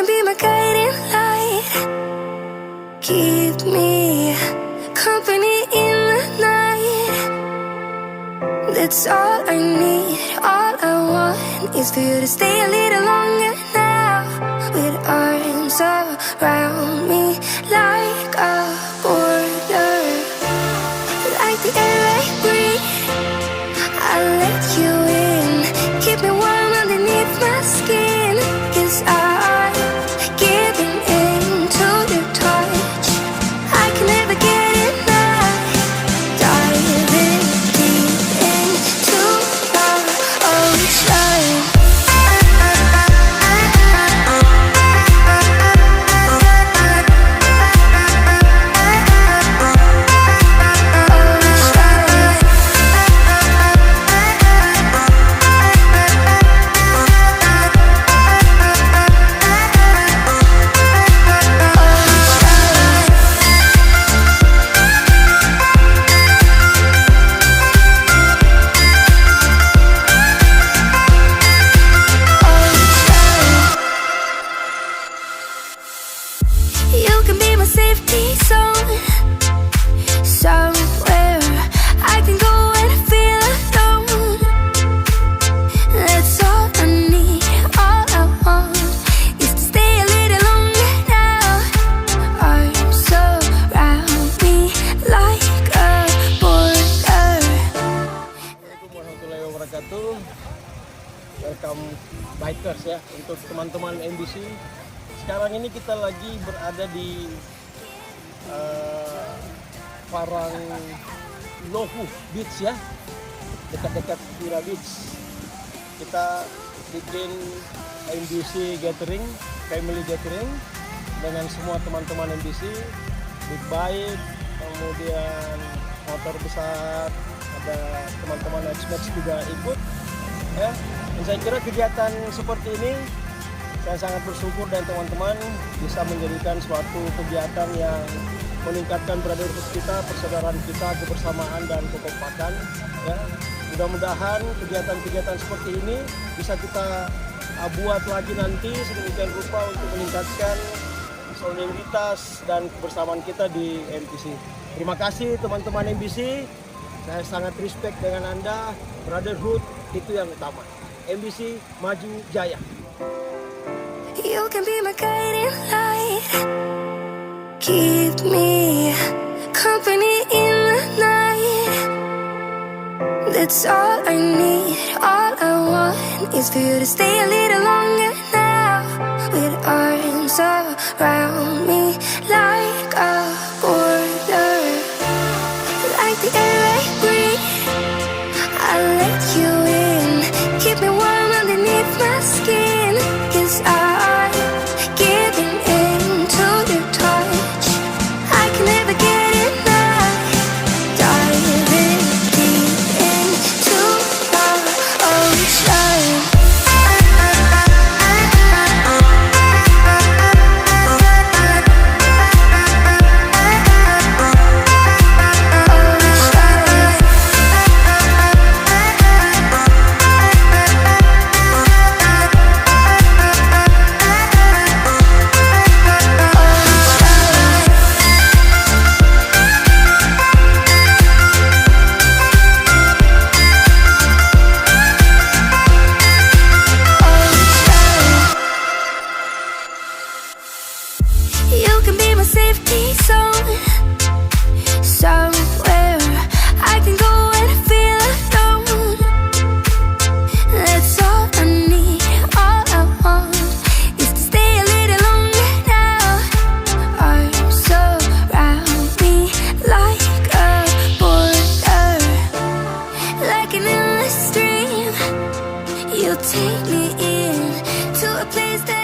can be my guiding light. Keep me company in the night. That's all I need. All I want is for you to stay a little longer now. With arms around me like a border, like the air I breathe. I'll let you in. Keep me warm underneath my skin. 'Cause I'm giving in to your touch. I can never get enough. Diving deep into the ocean. You can be my safety zone. Somewhere I can go and feel alone. That's all I need. All I want is to stay a little longer now. Arms around me like a border. Assalamualaikum warahmatullahi wabarakatuh. Welcome bikers ya, untuk teman-teman MBC. Sekarang ini kita lagi berada di Paranglohu Beach ya, dekat-dekat Vira Beach. Kita bikin MBC gathering, family gathering dengan semua teman-teman MBC, big bike, kemudian motor besar, ada teman-teman X-Max juga ikut ya. Dan saya kira kegiatan seperti ini saya sangat bersyukur dan teman-teman bisa menjadikan suatu kegiatan yang meningkatkan brotherhood kita, persaudaraan kita, kebersamaan dan kekompakan ya. Mudah-mudahan kegiatan-kegiatan seperti ini bisa kita buat lagi nanti sedemikian rupa untuk meningkatkan solidaritas dan kebersamaan kita di MBC. Terima kasih teman-teman MBC. Saya sangat respect dengan Anda. Brotherhood itu yang utama. MBC maju jaya. You can be my guiding light. Keep me company in the night. That's all I need. All I want is for you to stay a little longer now. With arms around me like a border, like the air I breathe. I'll let you in. Keep me warm underneath my skin. 'Cause I'm giving in to your touch. I can never get enough. Diving deep into the ocean. You can be my safety zone. Somewhere I can go and feel alone. That's all I need. All I want is to stay a little longer now. Arms around me like a border, like an endless stream. You take me in to a place that